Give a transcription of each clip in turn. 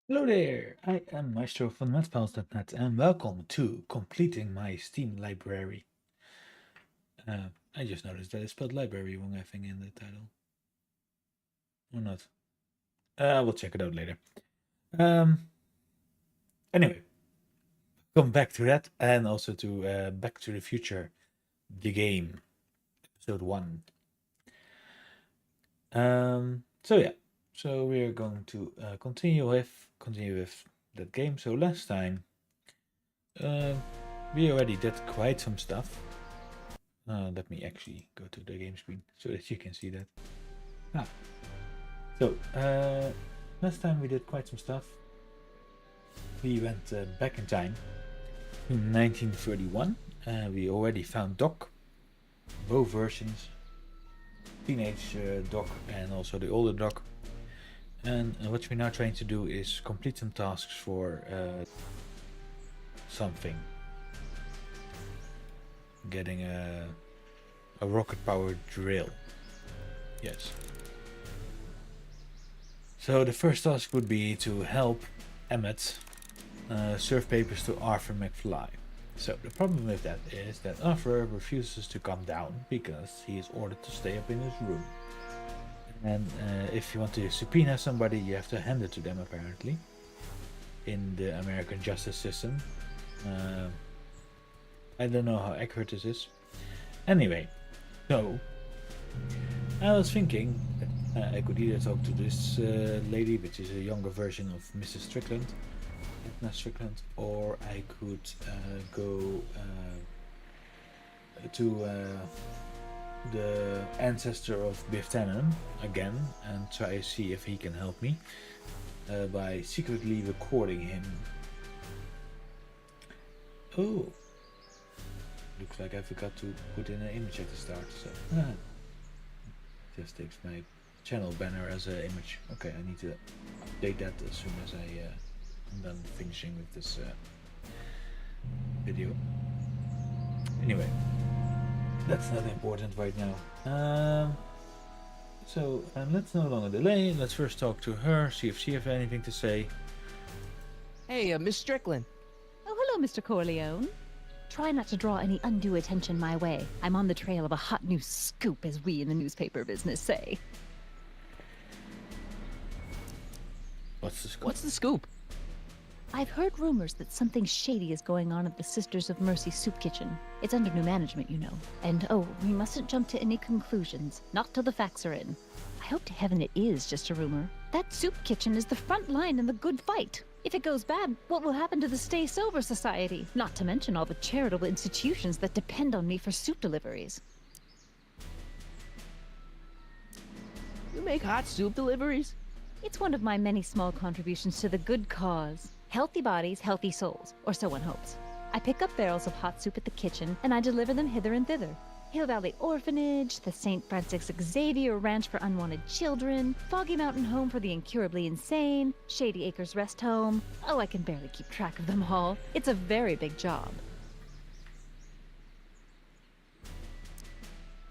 Hello there, I am Maestro from themadfiles.net and welcome to completing my Steam library. I just noticed that I spelled library wrong, I think, in the title. Or not. We'll check it out later. Um, anyway, come back to that and also to Back to the Future, the game, episode 1. So we're going to continue with that game. So last time, uh, we already did quite some stuff. Let me actually go to the game screen so that you can see that. Ah, so last time we did quite some stuff. We went back in time to 1931. We already found Doc, both versions, teenage Doc and also the older Doc. And what we're now trying to do is complete some tasks for something. Getting a rocket-powered drill. Yes. So the first task would be to help Emmett serve papers to Arthur McFly. So the problem with that is that Arthur refuses to come down because he is ordered to stay up in his room. And if you want to subpoena somebody, you have to hand it to them, apparently, in the American justice system. I don't know how accurate this is. Anyway, so I was thinking I could either talk to this lady, which is a younger version of Mrs. Strickland, Edna Strickland, or I could go to the ancestor of Biff Tannen again and try to see if he can help me by secretly recording him. Oh, looks like I forgot to put in an image at the start, so just takes my channel banner as an image. Okay, I need to update that as soon as I'm done finishing with this video. Anyway, that's not important right now. So let's no longer delay. Let's first talk to her, see if she has anything to say. Hey, Miss Strickland. Oh, hello, Mr. Corleone. Try not to draw any undue attention my way. I'm on the trail of a hot new scoop, as we in the newspaper business say. What's the scoop? What's the scoop? I've heard rumors that something shady is going on at the Sisters of Mercy Soup Kitchen. It's under new management, you know. And oh, we mustn't jump to any conclusions. Not till the facts are in. I hope to heaven it is just a rumor. That soup kitchen is the front line in the good fight. If it goes bad, what will happen to the Stay Sober Society? Not to mention all the charitable institutions that depend on me for soup deliveries. You make hot soup deliveries? It's one of my many small contributions to the good cause. Healthy bodies, healthy souls, or so one hopes. I pick up barrels of hot soup at the kitchen, and I deliver them hither and thither. Hill Valley Orphanage, the St. Francis Xavier Ranch for Unwanted Children, Foggy Mountain Home for the Incurably Insane, Shady Acres Rest Home. Oh, I can barely keep track of them all. It's a very big job.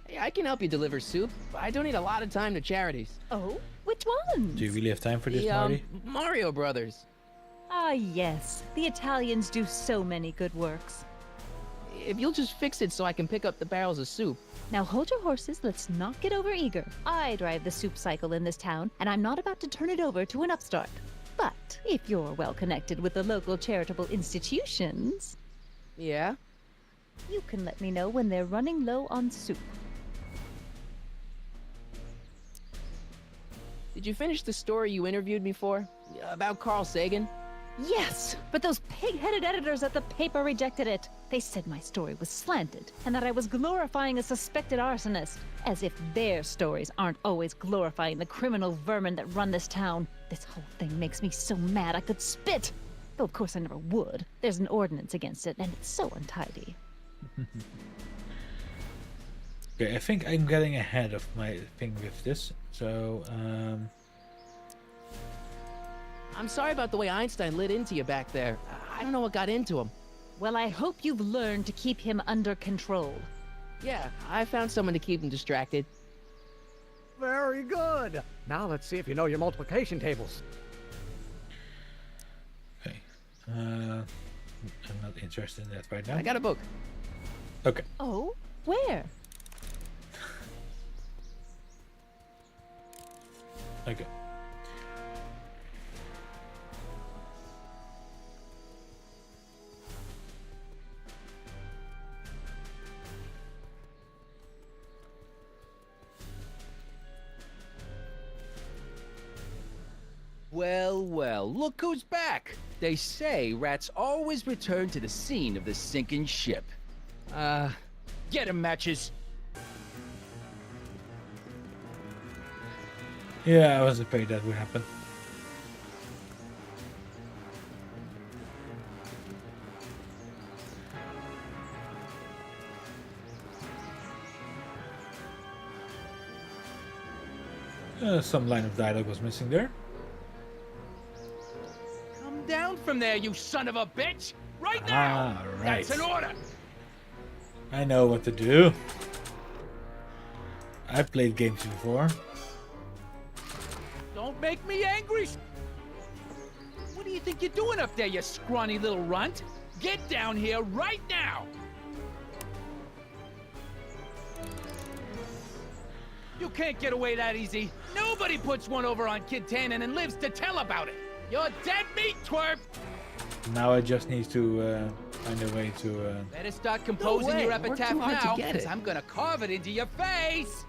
Hey, I can help you deliver soup. I donate a lot of time to charities. Oh? Which ones? Do you really have time for this, The, Marty? Mario Brothers. Ah, yes. The Italians do so many good works. If you'll just fix it so I can pick up the barrels of soup. Now hold your horses, let's not get over-eager. I drive the soup cycle in this town, and I'm not about to turn it over to an upstart. But if you're well connected with the local charitable institutions, Yeah? you can let me know when they're running low on soup. Did you finish the story you interviewed me for? About Carl Sagan? Yes, but those pig-headed editors at the paper rejected it. They said my story was slanted, and that I was glorifying a suspected arsonist. As if their stories aren't always glorifying the criminal vermin that run this town. This whole thing makes me so mad I could spit. Though of course I never would. There's an ordinance against it, and it's so untidy. Okay, I think I'm getting ahead of my thing with this. So, I'm sorry about the way Einstein lit into you back there. I don't know what got into him. Well, I hope you've learned to keep him under control. Yeah, I found someone to keep him distracted. Very good. Now let's see if you know your multiplication tables. interested in that right now. I got a book. Okay. Oh, where? Okay. Well, well, look who's back. They say rats always return to the scene of the sinking ship. Get 'em, matches. Yeah, I was afraid that would happen. Some line of dialogue was missing there. Come down from there, you son of a bitch! Right now! Right. That's an order! I know what to do. I've played games before. Don't make me angry! What do you think you're doing up there, you scrawny little runt? Get down here right now! You can't get away that easy. Nobody puts one over on Kid Tannen and lives to tell about it. You're dead meat, twerp! Now I just need to find a way to... Better start composing your epitaph too hard to now, get because it. I'm gonna carve it into your face!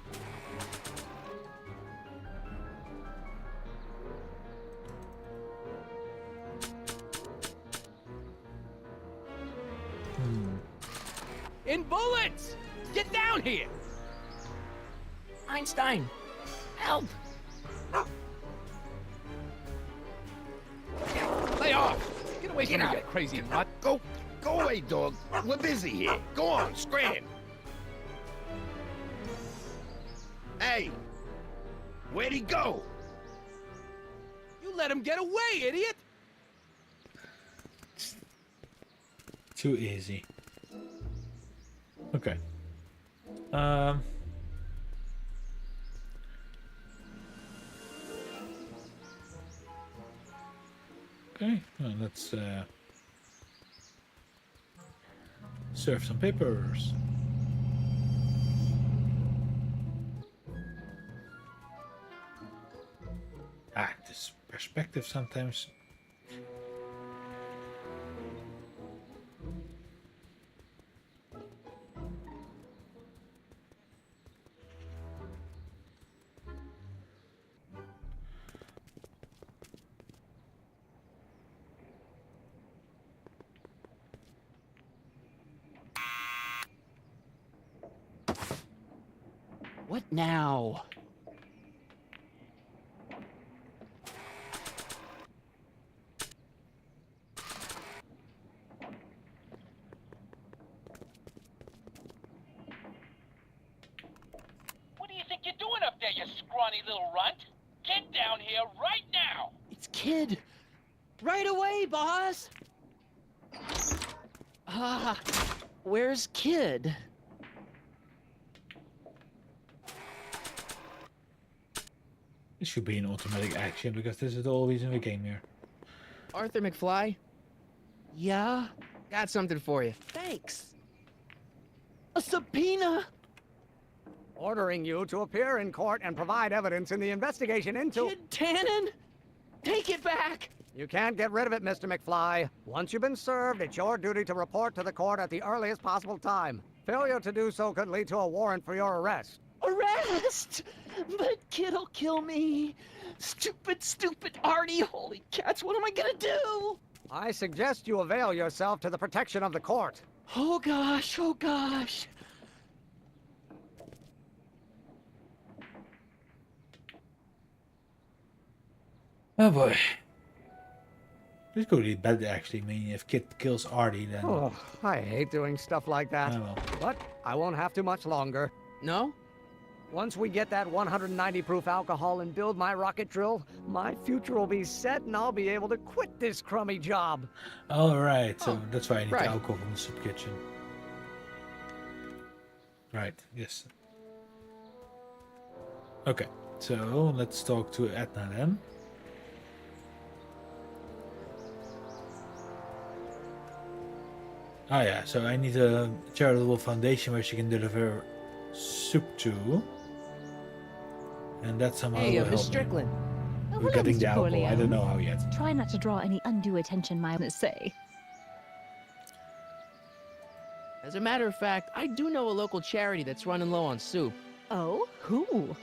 In bullets! Get down here! Einstein! Help! Lay off! Get away from me, you crazy nut! Go away, dog. We're busy here. Go on, scram. Hey, where'd he go? You let him get away, idiot! Too easy. Okay. Okay, well, let's serve some papers. This perspective sometimes. What now? What do you think you're doing up there, you scrawny little runt? Get down here right now! It's Kid. Right away, boss! Where's Kid? This should be an automatic action because this is always in the game here. Arthur McFly? Yeah? Got something for you. Thanks. A subpoena? Ordering you to appear in court and provide evidence in the investigation into... Kid Tannen? Take it back! You can't get rid of it, Mr. McFly. Once you've been served, it's your duty to report to the court at the earliest possible time. Failure to do so could lead to a warrant for your arrest. Arrest! But Kid'll kill me. Stupid, stupid Artie. Holy cats, what am I gonna do? I suggest you avail yourself to the protection of the court. Oh gosh, oh gosh. Oh boy. This could be bad actually. I mean, if Kid kills Artie, then... Oh, I hate doing stuff like that. Oh well. But I won't have too much longer. No? Once we get that 190 proof alcohol and build my rocket drill, my future will be set and I'll be able to quit this crummy job. Alright, so that's why I need right. alcohol from the soup kitchen. Right, yes. Okay, so let's talk to Edna then. Ah yeah, so I need a charitable foundation where she can deliver soup to. And that somehow Hey, will Miss help me. Strickland. Oh, We're hello, getting Mr. the alcohol, I don't Corleone. know how yet. Try not to draw any undue attention, my say. As a matter of fact, I do know a local charity that's running low on soup. Oh, who?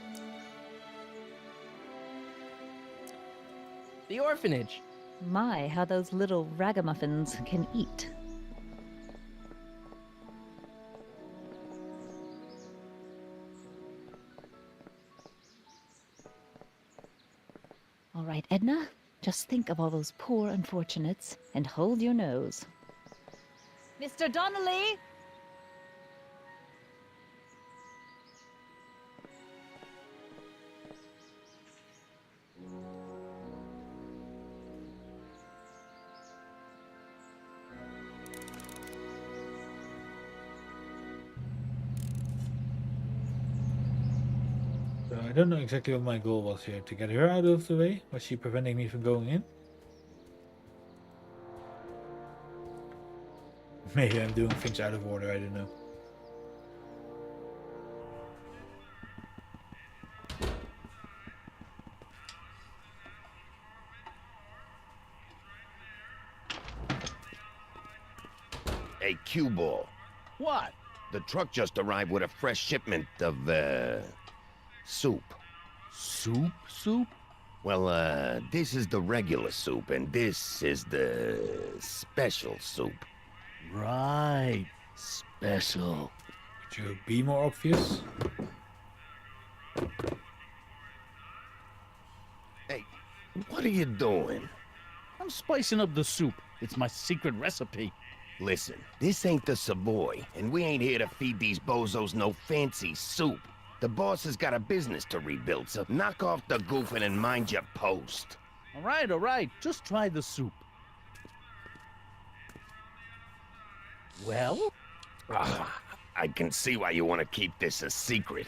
The orphanage. My, how those little ragamuffins can eat. All right, Edna, just think of all those poor unfortunates and hold your nose. Mr. Donnelly! So I don't know exactly what my goal was here. To get her out of the way? Was she preventing me from going in? Maybe I'm doing things out of order, I don't know. Hey, cue ball. What? The truck just arrived with a fresh shipment of, soup. Soup? Soup? Well, this is the regular soup, and this is the special soup. Right. Special. Could you be more obvious? Hey, what are you doing? I'm spicing up the soup. It's my secret recipe. Listen, this ain't the Savoy, and we ain't here to feed these bozos no fancy soup. The boss has got a business to rebuild, so knock off the goofing and mind your post. All right. Just try the soup. Well? Ah, I can see why you want to keep this a secret.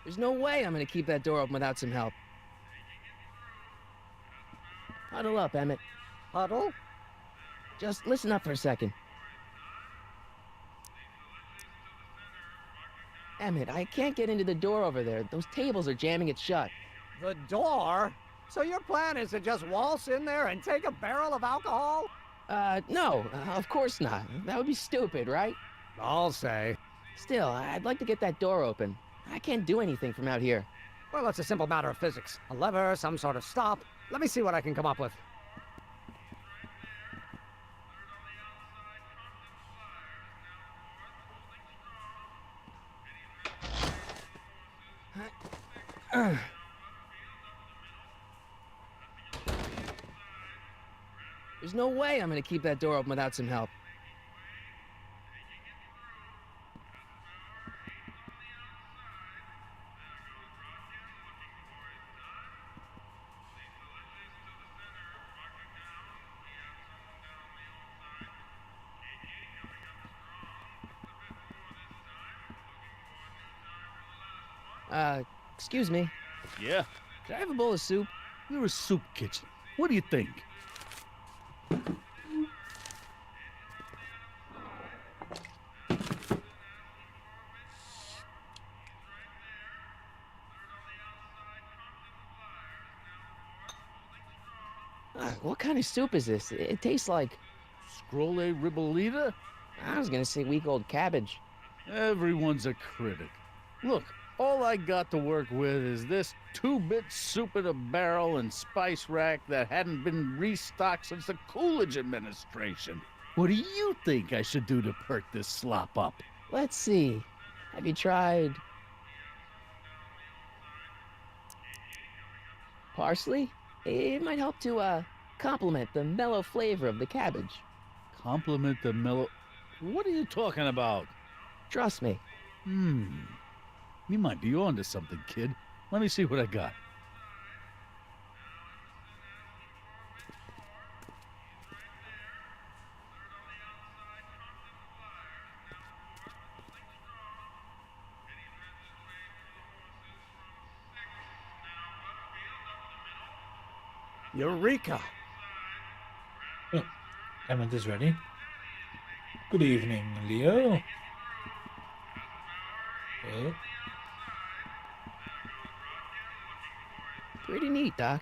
There's no way I'm gonna keep that door open without some help. Huddle up, Emmett. Huddle? Just listen up for a second. Emmett, I can't get into the door over there. Those tables are jamming it shut. The door? So your plan is to just waltz in there and take a barrel of alcohol? No, of course not. That would be stupid, right? I'll say. Still, I'd like to get that door open. I can't do anything from out here. Well, it's a simple matter of physics. A lever, some sort of stop. Let me see what I can come up with. There's no way I'm gonna keep that door open without some help. Excuse me. Yeah, Could I have a bowl of soup? we're a soup kitchen. What do you think? What kind of soup is this? It tastes like... Scrolle ribolita? I was gonna say week-old cabbage. Everyone's a critic. Look, all I got to work with is this 2-bit soup in a barrel and spice rack that hadn't been restocked since the Coolidge administration. What do you think I should do to perk this slop up? Let's see. Have you tried... parsley? It might help to, complement the mellow flavor of the cabbage. Compliment the mellow... What are you talking about? Trust me. You might be onto something, kid. Let me see what I got. Eureka! Oh, Emmett is ready. Good evening, Leo. Oh, Pretty neat, Doc.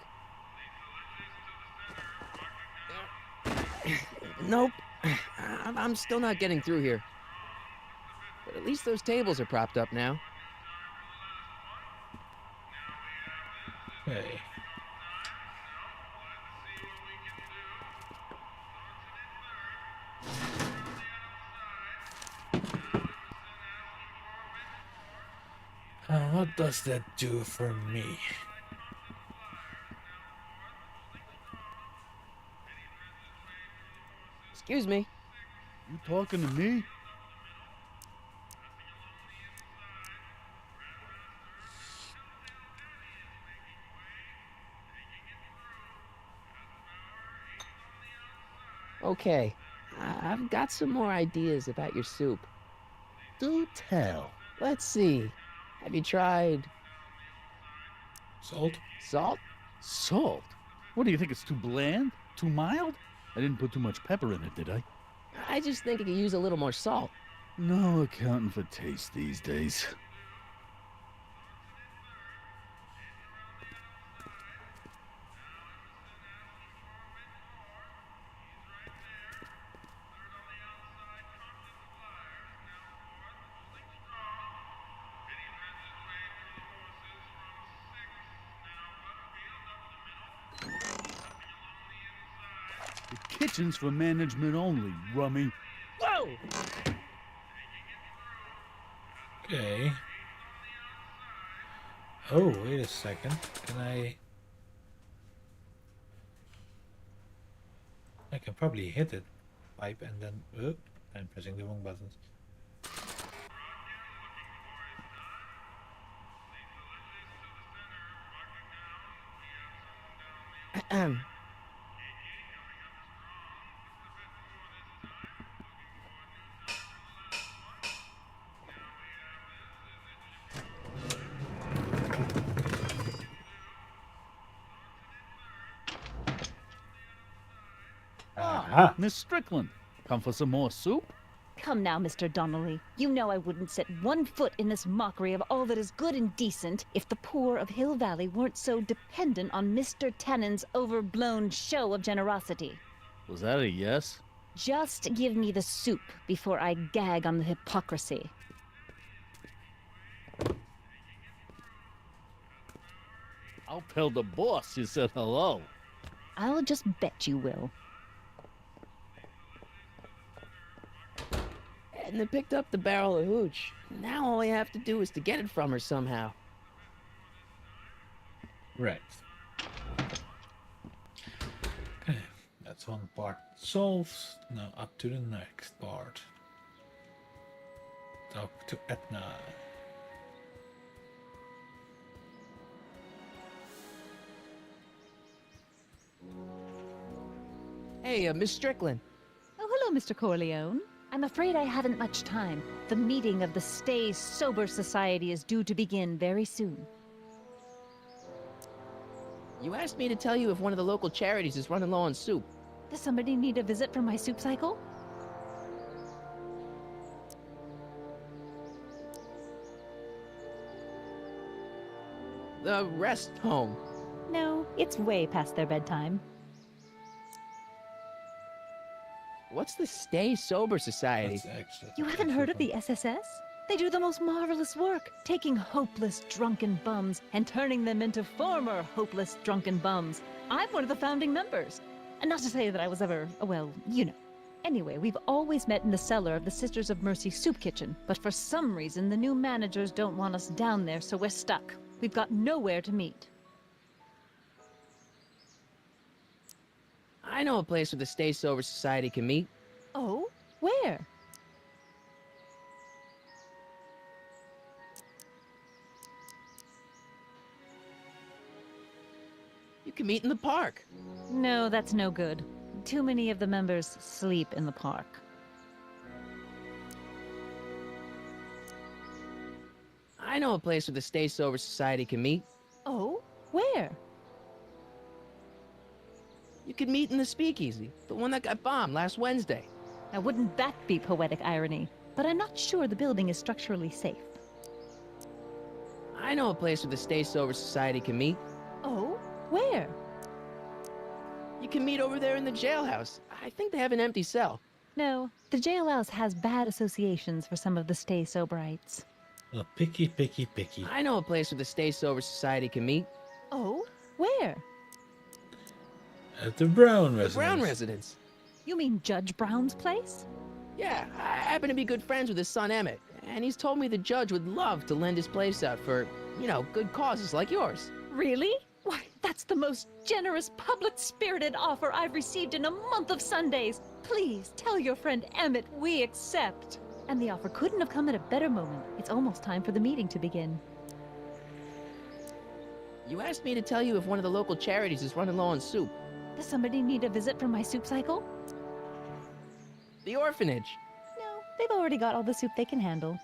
Nope. I'm still not getting through here. But at least those tables are propped up now. okay. What does that do for me? Excuse me. You talking to me? Okay. I've got some more ideas about your soup. Do tell. Let's see. Have you tried Salt? salt? Salt? What do you think, it's too bland? Too mild? I didn't put too much pepper in it, did I? I just think it could use a little more salt. No accounting for taste these days. The kitchen's for management only, rummy. Whoa! Okay. Oh, wait a second. Can I can probably hit it. Pipe and then... Oh, I'm pressing the wrong buttons. Aha! Miss Strickland, come for some more soup? Come now, Mr. Donnelly. You know I wouldn't set one foot in this mockery of all that is good and decent if the poor of Hill Valley weren't so dependent on Mr. Tannen's overblown show of generosity. Was that a yes? Just give me the soup before I gag on the hypocrisy. I'll tell the boss you said hello. I'll just bet you will. Edna picked up the barrel of hooch. Now all I have to do is to get it from her somehow. Right. Okay, that's one part solved. Now up to the next part. Talk to Etna. Hey, Miss Strickland. Oh, hello, Mr. Corleone. I'm afraid I haven't much time. The meeting of the Stay Sober Society is due to begin very soon. You asked me to tell you if one of the local charities is running low on soup. Does somebody need a visit from my soup cycle? The rest home. No, it's way past their bedtime. What's the Stay Sober Society? That's extra. You haven't heard of the SSS? They do the most marvelous work, taking hopeless drunken bums and turning them into former hopeless drunken bums. I'm one of the founding members. And not to say that I was ever, well, you know. Anyway, we've always met in the cellar of the Sisters of Mercy soup kitchen, but for some reason the new managers don't want us down there, so we're stuck. We've got nowhere to meet. I know a place where the Stay Sober Society can meet. Oh? Where? You can meet in the park. No, that's no good. Too many of the members sleep in the park. I know a place where the Stay Sober Society can meet. Oh? Where? You could meet in the Speakeasy, the one that got bombed last Wednesday. Now, wouldn't that be poetic irony? But I'm not sure the building is structurally safe. I know a place where the Stay Sober Society can meet. Oh? Where? You can meet over there in the jailhouse. I think they have an empty cell. No, the jailhouse has bad associations for some of the Stay Soberites. Oh, picky, picky, picky. I know a place where the Stay Sober Society can meet. Oh? Where? At the Brown residence. The Brown residence. You mean Judge Brown's place? Yeah, I happen to be good friends with his son Emmett, and he's told me the judge would love to lend his place out for, you know, good causes like yours. Really? Why, that's the most generous, public-spirited offer I've received in a month of Sundays. Please, tell your friend Emmett we accept. And the offer couldn't have come at a better moment. It's almost time for the meeting to begin. You asked me to tell you if one of the local charities is running low on soup. Does somebody need a visit from my soup cycle? The orphanage. No, they've already got all the soup they can handle.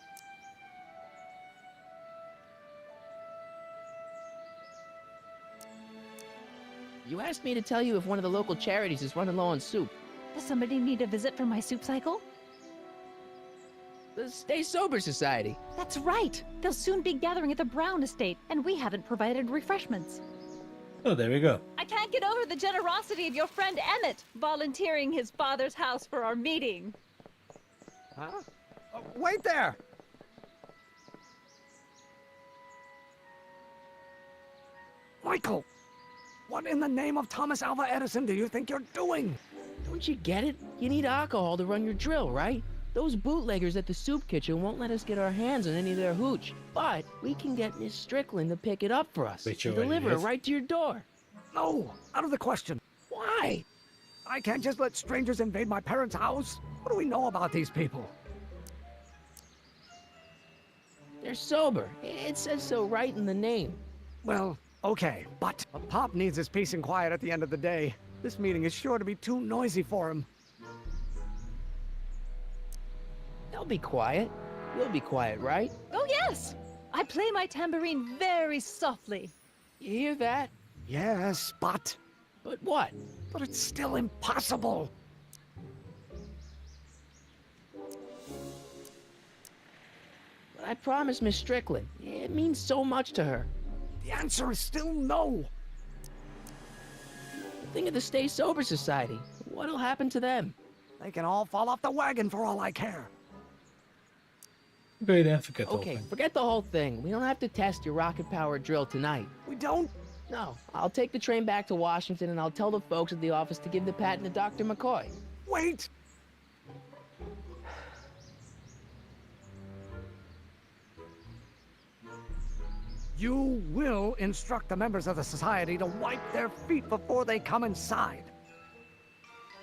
You asked me to tell you if one of the local charities is running low on soup. Does somebody need a visit from my soup cycle? The Stay Sober Society. That's right! They'll soon be gathering at the Brown estate, and we haven't provided refreshments. Oh, there we go. I can't get over the generosity of your friend Emmett, volunteering his father's house for our meeting. Huh? Wait there! Michael! What in the name of Thomas Alva Edison do you think you're doing? Don't you get it? You need alcohol to run your drill, right? Those bootleggers at the soup kitchen won't let us get our hands on any of their hooch. But we can get Miss Strickland to pick it up for us Which and you already deliver it have. right to your door. No, out of the question. Why? I can't just let strangers invade my parents' house. What do we know about these people? They're sober. It says so right in the name. Well, okay, but Pop needs his peace and quiet at the end of the day. This meeting is sure to be too noisy for him. They'll be quiet. You'll be quiet, right? Oh, yes! I play my tambourine very softly. You hear that? Yes, but But what? it's still impossible. But I promised Miss Strickland. It means so much to her. The answer is still no. Think of the Stay Sober Society. What'll happen to them? They can all fall off the wagon for all I care. Great advocate. Okay, open. forget the whole thing. We don't have to test your rocket-powered drill tonight. We don't? No, I'll take the train back to Washington and I'll tell the folks at the office to give the patent to Dr. McCoy. Wait! You will instruct the members of the society to wipe their feet before they come inside.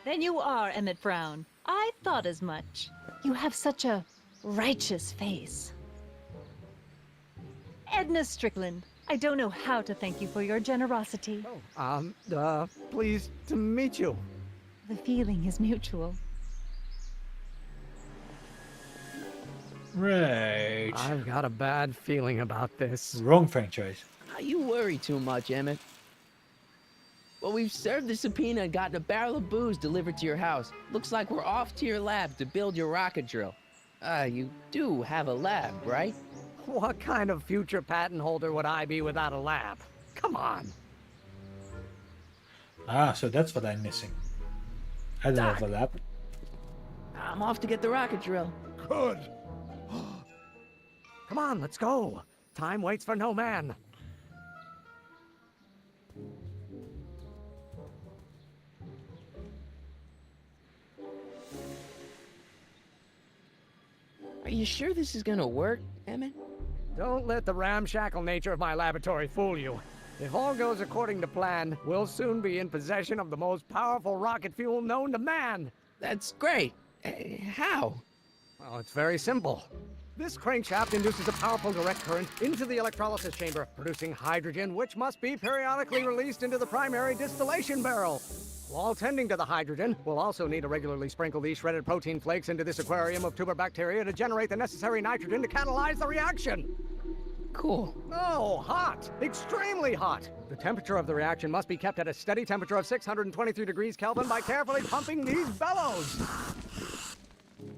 Then you are Emmett Brown. I thought as much. You have such a righteous face. Edna Strickland, I don't know how to thank you for your generosity. Pleased to meet you. The feeling is mutual. Right. I've got a bad feeling about this. Wrong franchise. You worry too much, Emmett. Well, we've served the subpoena and gotten a barrel of booze delivered to your house. Looks like we're off to your lab to build your rocket drill. You do have a lab, right? What kind of future patent holder would I be without a lab? Come on. Ah, so that's what I'm missing. I don't have a lab. I'm off to get the rocket drill. Good. Come on, let's go. Time waits for no man. Are you sure this is gonna work, Emmett? Don't let the ramshackle nature of my laboratory fool you. If all goes according to plan, we'll soon be in possession of the most powerful rocket fuel known to man. That's great. How? Well, it's very simple. This crankshaft induces a powerful direct current into the electrolysis chamber, producing hydrogen, which must be periodically released into the primary distillation barrel. While tending to the hydrogen, we'll also need to regularly sprinkle these shredded protein flakes into this aquarium of tuber bacteria to generate the necessary nitrogen to catalyze the reaction. Cool. Oh, hot! Extremely hot! The temperature of the reaction must be kept at a steady temperature of 623 degrees Kelvin by carefully pumping these bellows.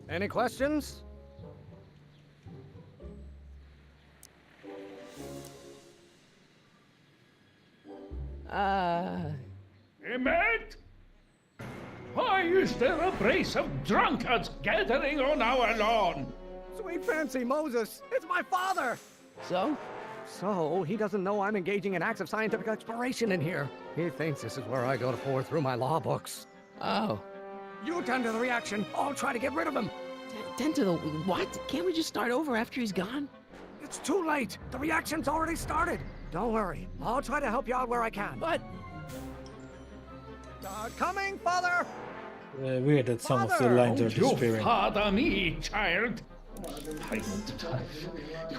Any questions? Emmett? Why is there a brace of drunkards gathering on our lawn? Sweet fancy Moses, it's my father! So? So, he doesn't know I'm engaging in acts of scientific exploration in here. He thinks this is where I go to pour through my law books. Oh. You tend to the reaction, I'll try to get rid of him. Tend to the what? Can't we just start over after he's gone? It's too late, the reaction's already started. Don't worry, I'll try to help you out where I can. But Coming, father! Weird that some of the Father! lines are Don't you disappearing. father me, child.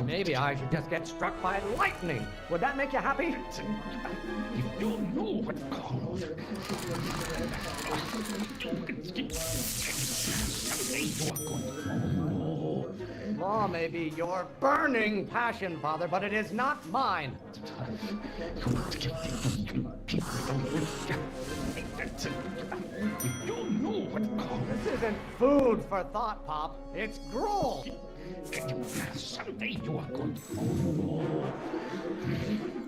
Maybe I should just get struck by lightning. Would that make you happy? If you knew what called. Someday you are going to. Law may be your burning passion, father, but it is not mine. If you knew what called. This isn't food for thought, Pop. It's gruel. Someday you are going to.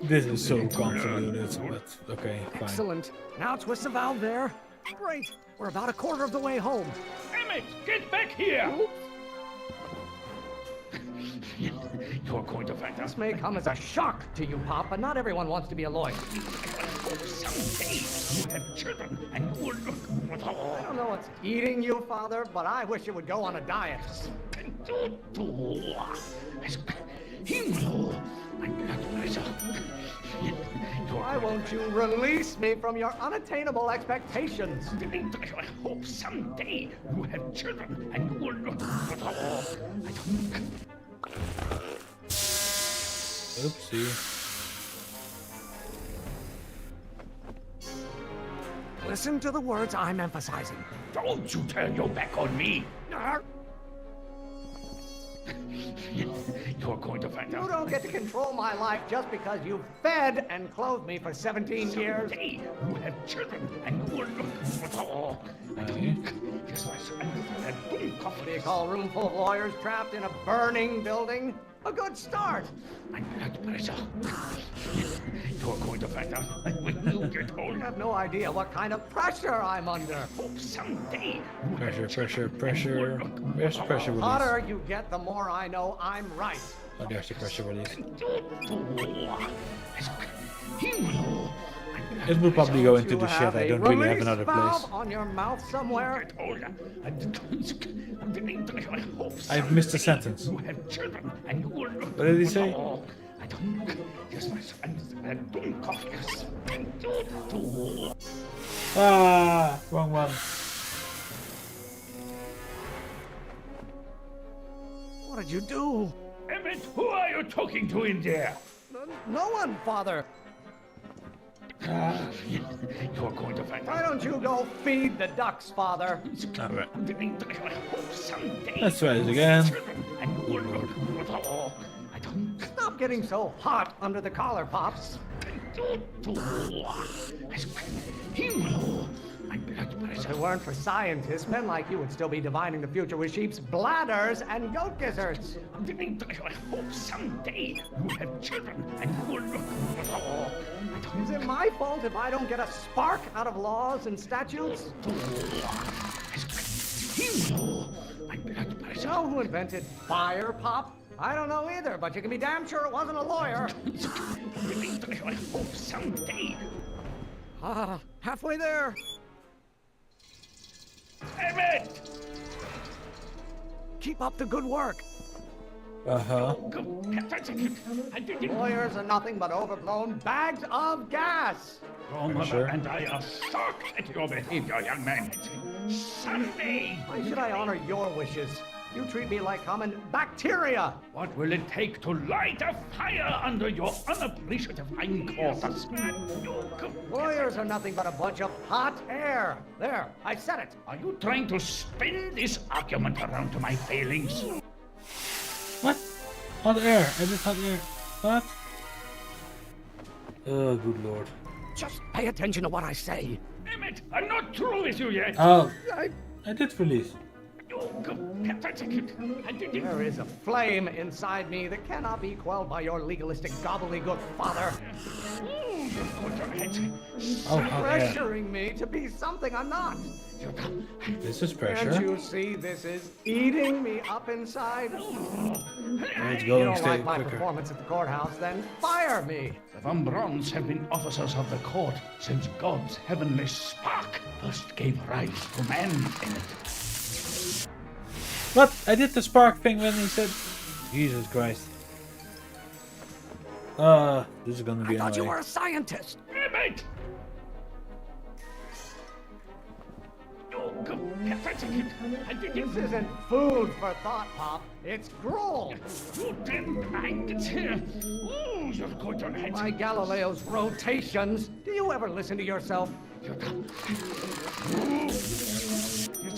This is so convoluted, but okay, fine. Excellent. Now twist the valve there. Great. We're about a quarter of the way home. Emmett, get back here! You're going to find out. This may come as a shock to you, Pop, but not everyone wants to be a lawyer. Someday you have children and you will look. I don't know what's eating you, Father, but I wish you would go on a diet. Why won't you release me from your unattainable expectations? I hope someday you have children and you will look. Oopsie. Listen to the words I'm emphasizing. Don't you turn your back on me. You're going to find You out. don't get to control my life just because you've fed and clothed me for 17 years. Someday you have children and you will look. What do you call a room full of lawyers trapped in a burning building? A good start. I'm blood pressure. You're going to find out when you get You older. have no idea what kind of pressure I'm under. Hope someday you Pressure, have pressure, children pressure. and you will Where's the pressure The release? hotter you get, the more I know I'm right. Oh, there's the pressure release. It will probably go into You the have shed. I a don't really have release another valve place. on your mouth somewhere. I've missed a sentence. You have children and you will look. What did he say? I don't. Yes, my son. I don't coffee. Ah, wrong one. What did you do? Emmett, who are you talking to in there? No one, Father. You're going to find Why out. don't you go feed the ducks, Father? Alright. Someday. Let's try this again. And you will look. I don't. Stop getting so hot under the collar, Pops. If it weren't for scientists, men like you would still be divining the future with sheep's bladders and goat gizzards. I hope someday you have children and you will look. Is it my fault if I don't get a spark out of laws and statutes? hero. My blood You pressure. know who invented fire, Pop? I don't know either, but you can be damn sure it wasn't a lawyer. I hope someday. Ah, halfway there. Emmett! Keep up the good work. Uh-huh. Lawyers are nothing but overblown bags of gas. Your mother sure? and I are shocked at your behavior, young man. Someday. Why should I honor your wishes? You treat me like common bacteria. What will it take to light a fire under your unappreciative hindquarters? Lawyers are nothing but a bunch of hot air. There, I said it. Are you trying to spin this argument around to my failings? What? Hot air. I did hot air. What? Oh, good lord. Just pay attention to what I say. Emmett, I'm not through with you yet. Oh, I did release. There is a flame inside me that cannot be quelled by your legalistic gobbledygook, father. Oh, hot air. Pressuring me to be something I'm not. This is Can't pressure. you see this is eating me up inside? It's You going don't still like my quicker. performance at the courthouse, then fire me. The Van Brons have been officers of the court since God's heavenly spark first gave rise to man, Emmett. What? I did the spark thing when he said... Jesus Christ. This is gonna be I thought you annoying. were a scientist. Emmett! This isn't food for thought, Pop. It's gruel. You didn't mind it. Ooh, you're good on it. My Galileo's rotations. Do you ever listen to yourself?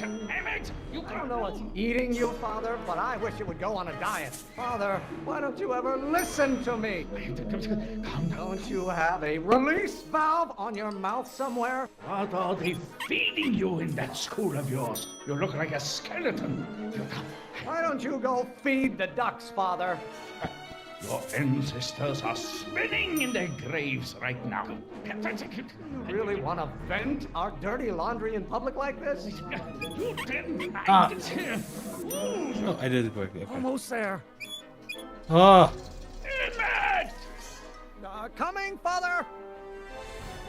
Emmett, you I don't know what's eating you, Father, but I wish you would go on a diet. Father, why don't you ever listen to me? Calm down. Don't you have a release valve on your mouth somewhere? What are they feeding you in that school of yours? You look like a skeleton. Why don't you go feed the ducks, Father? Your ancestors are spinning in their graves right now. You really want to vent our dirty laundry in public like this? You didn't mind Ah. it. Oh, I did it quickly. Okay. Almost there. Oh, Emmett! Coming, Father!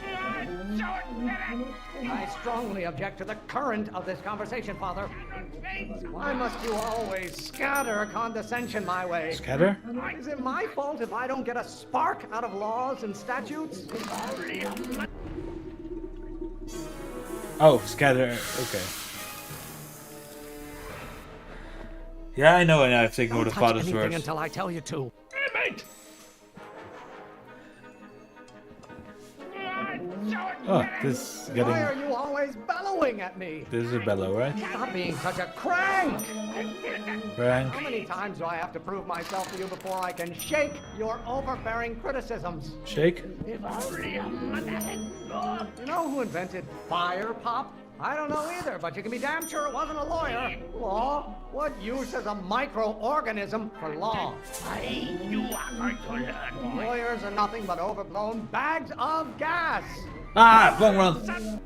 I strongly object to the current of this conversation, Father. Why must you always scatter condescension my way? scatter? Is it my fault if I don't get a spark out of laws and statutes? Oh, scatter. Okay. Yeah, I know, and I've taken over Don't the touch father's anything words. until I tell you to. Emmett! Oh, this is Why getting. are you always bellowing at me? This is a bellow, right? Stop being such a crank! Frank. How many times do I have to prove myself to you before I can shake your overbearing criticisms? Shake. You know who invented fire, Pop? I don't know either, but you can be damn sure it wasn't a lawyer. Law? What use is a microorganism for law? You are going to learn. Lawyers are nothing but overblown bags of gas. Ah, wrong run.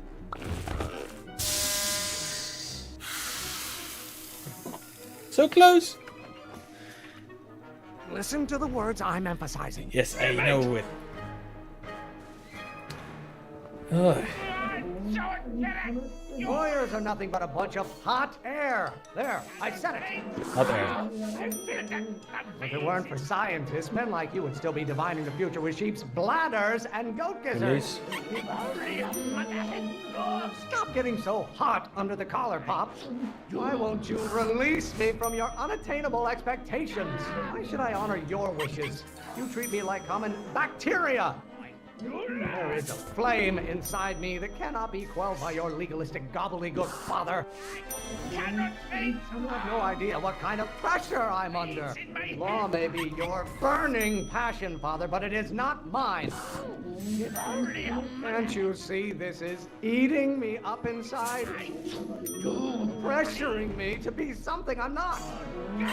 So close. Listen to the words I'm emphasizing. Yes, I know it. Ugh. Lawyers are nothing but a bunch of hot air. There, I said it. Hot air. If it weren't for scientists, men like you would still be divining the future with sheep's bladders and goat gizzards. Release. Stop getting so hot under the collar, Pop. Why won't you release me from your unattainable expectations? Why should I honor your wishes? You treat me like common bacteria. There is a flame inside me that cannot be quelled by your legalistic gobbledygook, Father. You have no idea what kind of pressure I'm under. Law may be your burning passion, Father, but it is not mine. Can't you see this is eating me up inside? Pressuring me to be something I'm not. The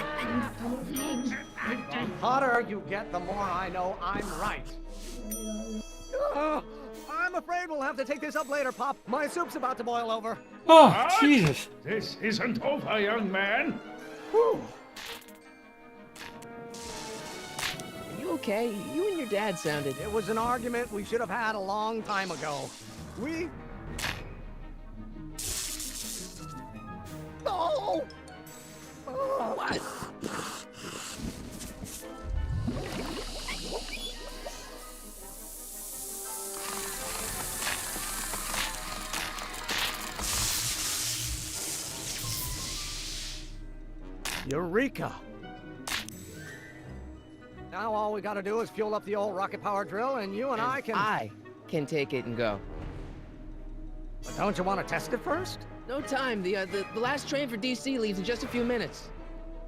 hotter you get, the more I know I'm right. I'm afraid we'll have to take this up later, Pop. My soup's about to boil over. Oh, What? Jesus. This isn't over, young man. Whew. Are you okay? You and your dad sounded. It was an argument we should have had a long time ago. We... No! Oh. What? Eureka! Now all we gotta do is fuel up the old rocket power drill and you and I can... I can take it and go. But don't you want to test it first? No time. The last train for DC leaves in just a few minutes.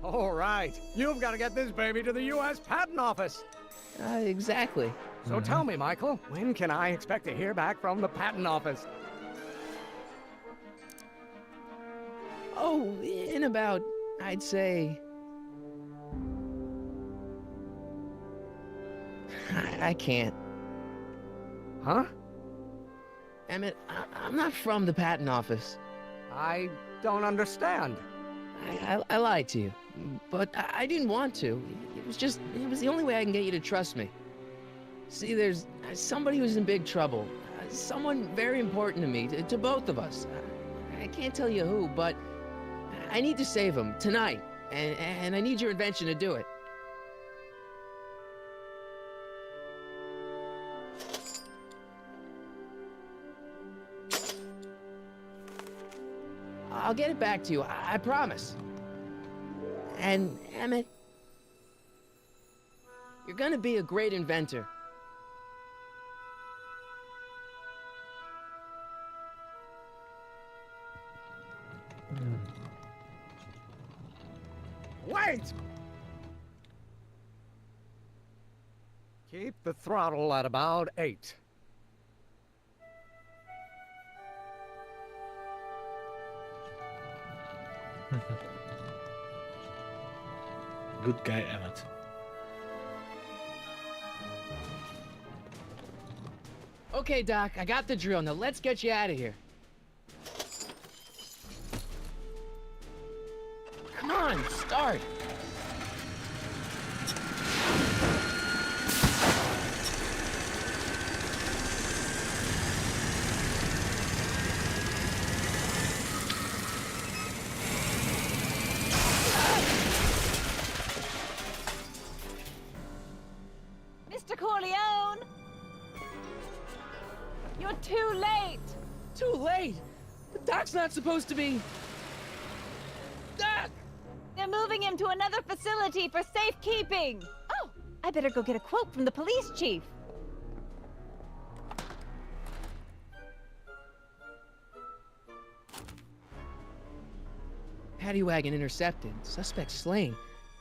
All right. You've got to get this baby to the U.S. Patent Office. Exactly. So tell me, Michael, when can I expect to hear back from the Patent Office? Oh, in about, I'd say... I can't. Huh? Emmett, I'm not from the patent office. I don't understand. I lied to you, but I didn't want to. It was the only way I can get you to trust me. See, there's somebody who's in big trouble. Someone very important to me, to both of us. I can't tell you who, but I need to save him tonight, and I need your invention to do it. I'll get it back to you, I promise. And, Emmett, you're gonna be a great inventor. Wait! Keep the throttle at about 8. Good guy, Emmett. Okay, Doc, I got the drill. Now let's get you out of here. Come on, start. Mr. Corleone! You're too late! Too late. The Doc's not supposed to be... Doc! They're moving him to another facility for safekeeping! Oh, I better go get a quote from the police chief. Paddy wagon intercepted. Suspect slain.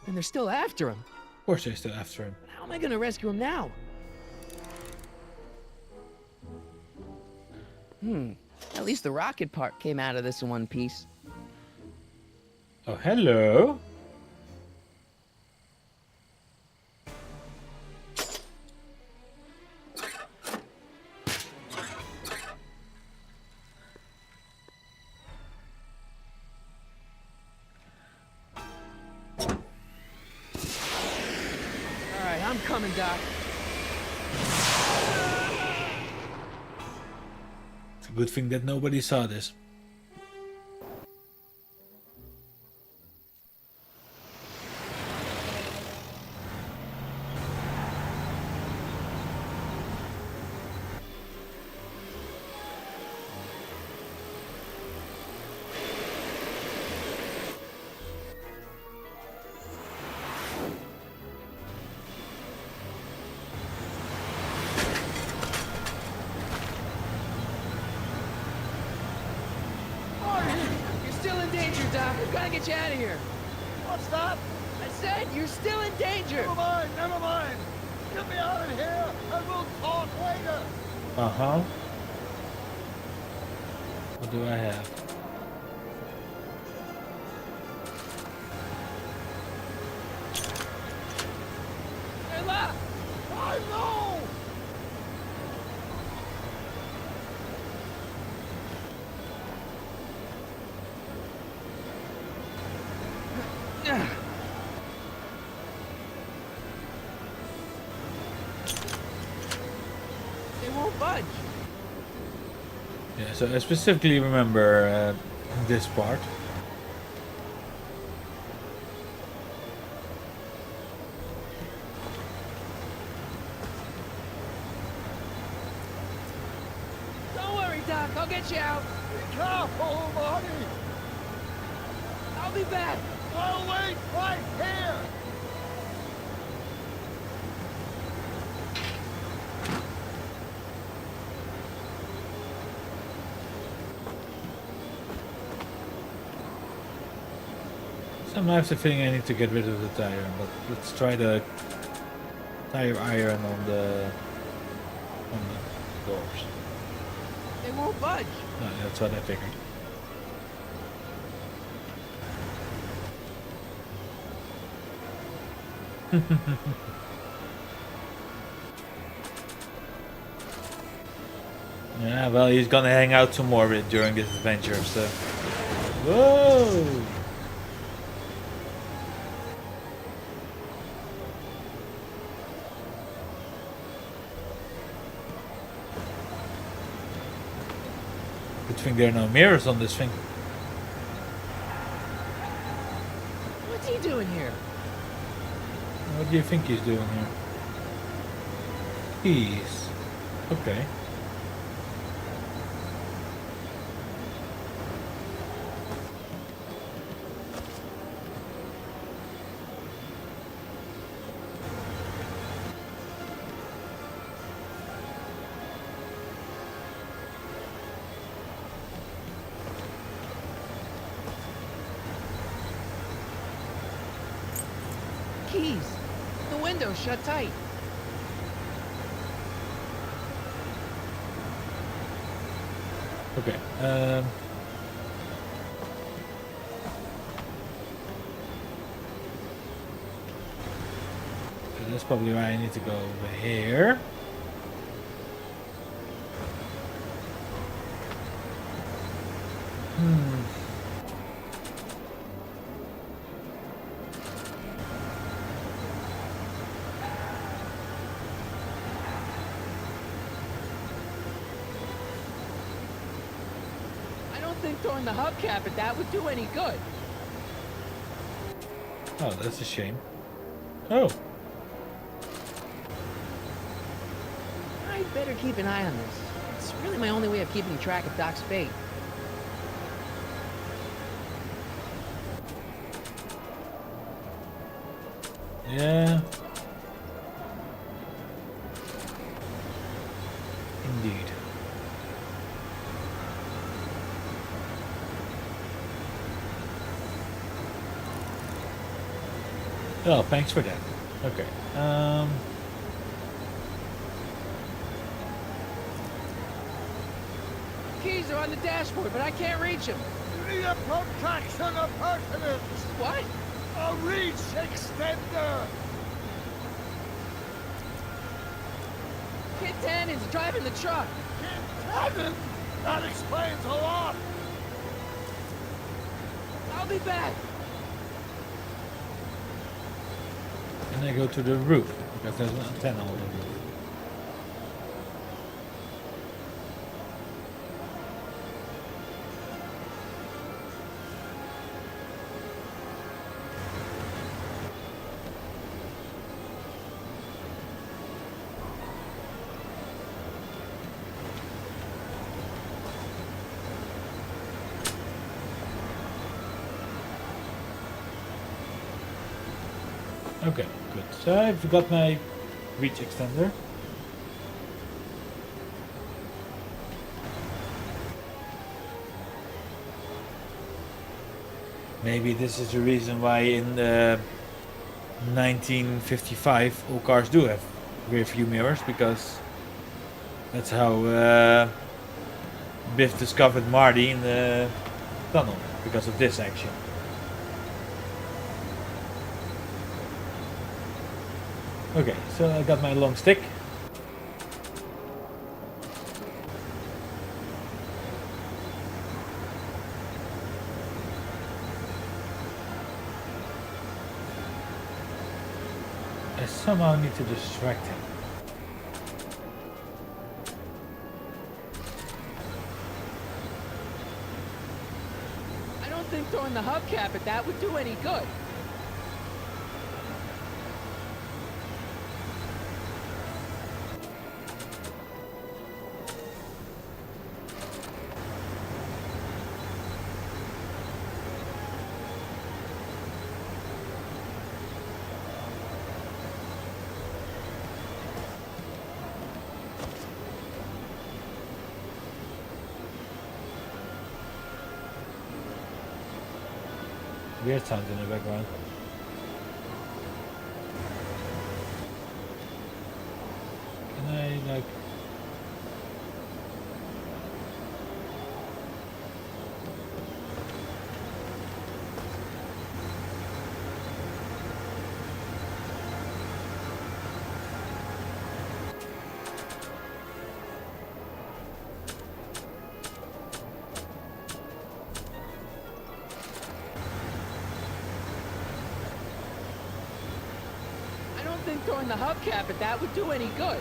And they're still after him. Of course they're still after him. How am I gonna rescue him now? At least the rocket part came out of this in one piece. Oh, hello. All right, I'm coming, Doc. It's a good thing that nobody saw this. You're still in danger, Doc. We've got to get you out of here. What's that? I said you're still in danger. Never mind, never mind. Get me out of here, and we'll talk later. Uh-huh. What do I have? Hey, look! I know! won't budge. Yeah, so I specifically remember this part. Don't worry, Doc. I'll get you out. Be careful, Marty! I'll be back. I'll wait right here! Sometimes I have the feeling I need to get rid of the tire, but let's try the tire iron on the doors. They won't budge. No, that's what I figured. Yeah, well, he's gonna hang out some more during this adventure, so. Whoa! Good thing there are no mirrors on this thing. What's he doing here? What do you think he's doing here? Keys. Okay. Keys. The window's shut tight. Okay. So that's probably why I need to go over here. I don't think throwing the hubcap at that would do any good. Oh, that's a shame. Oh. I'd better keep an eye on this. It's really my only way of keeping track of Doc's fate. Yeah. Indeed. Well, thanks for that. Okay. Keys are on the dashboard, but I can't reach them. You need a protraction appurtenance! What? A reach extender! Kid Tannen's driving the truck. Cannon! That explains a lot! I'll be back. And I go to the roof because there's an antenna on the roof. Okay, good. So I've got my reach extender. Maybe this is the reason why in 1955 all cars do have rear view mirrors, because that's how Biff discovered Marty in the tunnel, because of this action. Okay, so I got my long stick. I somehow need to distract him. don't think throwing the hubcap at that would do any good. Weird sounds in the background. Can I like... I don't think throwing the hubcap at that would do any good.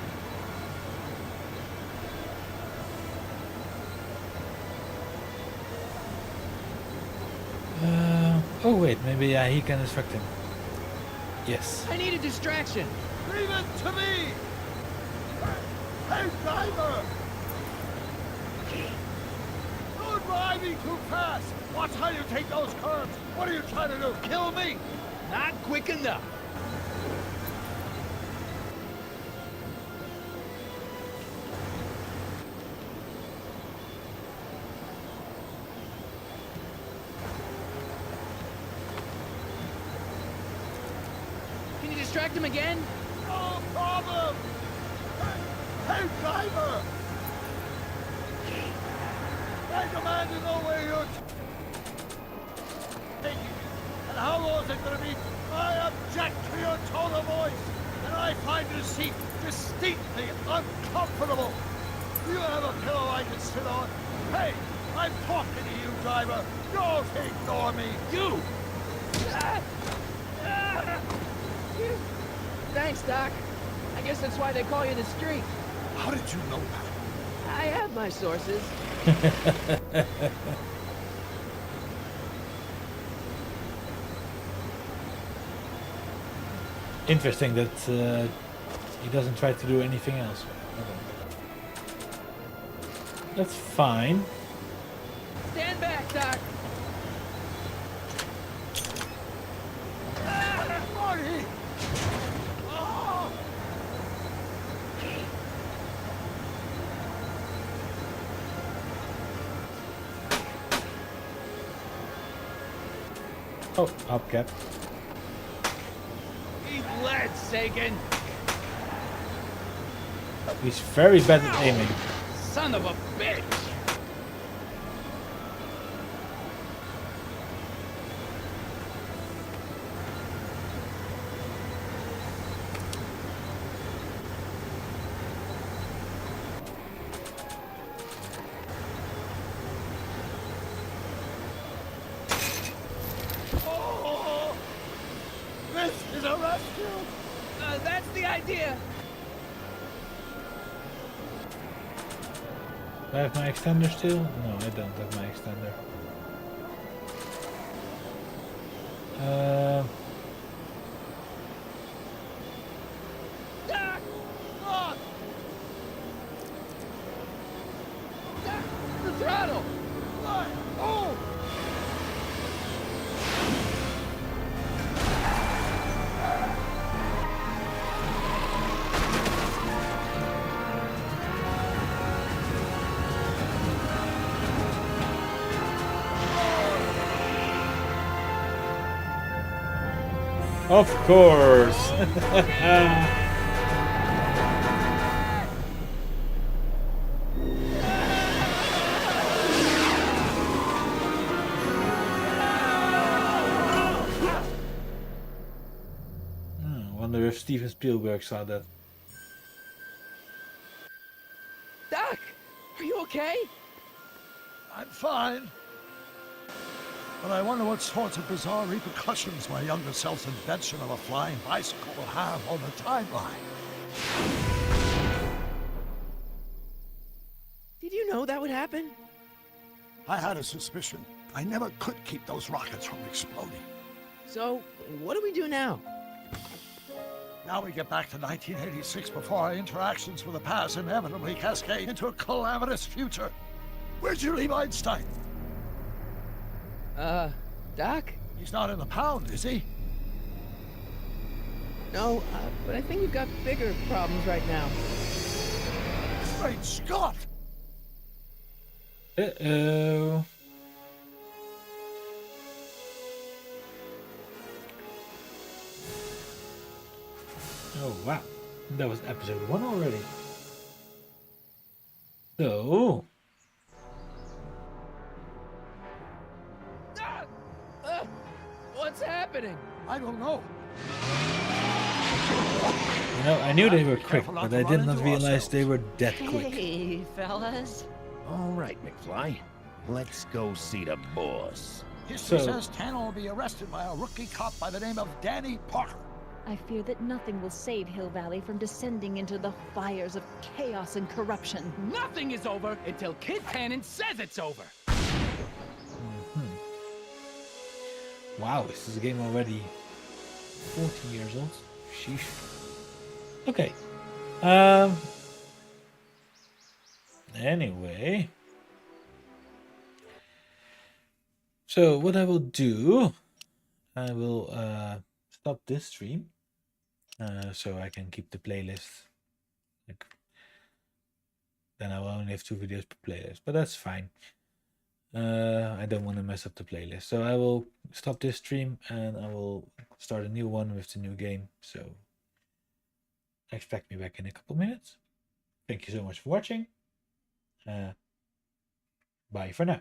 Oh wait, maybe he can distract him. Yes. I need a distraction. Leave it to me! Hey, driver! Don't drive me too fast! Watch how you take those curves! What are you trying to do, kill me? Not quick enough. Can you distract him again? No problem! Hey, driver! I demand to know where you're taking me. And how long is it going to be? I object to your tone of voice, and I find this seat distinctly uncomfortable. Do you have a pillow I can sit on? Hey, I'm talking to you, driver. Don't ignore me. You! Thanks, Doc. I guess that's why they call you the Streak. How did you know that? I have my sources. Interesting that he doesn't try to do anything else. That's fine. Stand back, Doc. Marty! Oh! Oh, hubcap. Eat lead, Sagan! He's very bad at aiming. Son of a bitch! Oh! This is a rescue! That's the idea. Do I have my extender still? No, I don't have my extender. Doc! Look! Doc! The throttle! Look! Oh! Of course. Wonder if Steven Spielberg saw that. Doc! Are you okay? I'm fine. But I wonder what sorts of bizarre repercussions my younger self's invention of a flying bicycle will have on the timeline. Did you know that would happen? I had a suspicion. I never could keep those rockets from exploding. So, what do we do now? Now we get back to 1986 before our interactions with the past inevitably cascade into a calamitous future. Where'd you leave Einstein? Doc? He's not in the pound, is he? No, but I think we've got bigger problems right now. Great Scott! Uh-oh. Oh, wow. That was episode 1 already. So... What's happening? I don't know. You know, I knew they were quick, Careful but not I to did run not into realize they were that quick. Hey, fellas. All right, McFly. Let's go see the boss. History So- says Tanner will be arrested by a rookie cop by the name of Danny Parker. I fear that nothing will save Hill Valley from descending into the fires of chaos and corruption. Nothing is over until Kid Cannon says it's over. Wow, is this game already 14 years old? Sheesh. Okay. Anyway. So what I will do, I will stop this stream. So I can keep the playlist. Like, then I will only have 2 videos per playlist, but that's fine. I don't want to mess up the playlist, so I will stop this stream and I will start a new one with the new game. So expect me back in a couple minutes. Thank you so much for watching. Bye for now.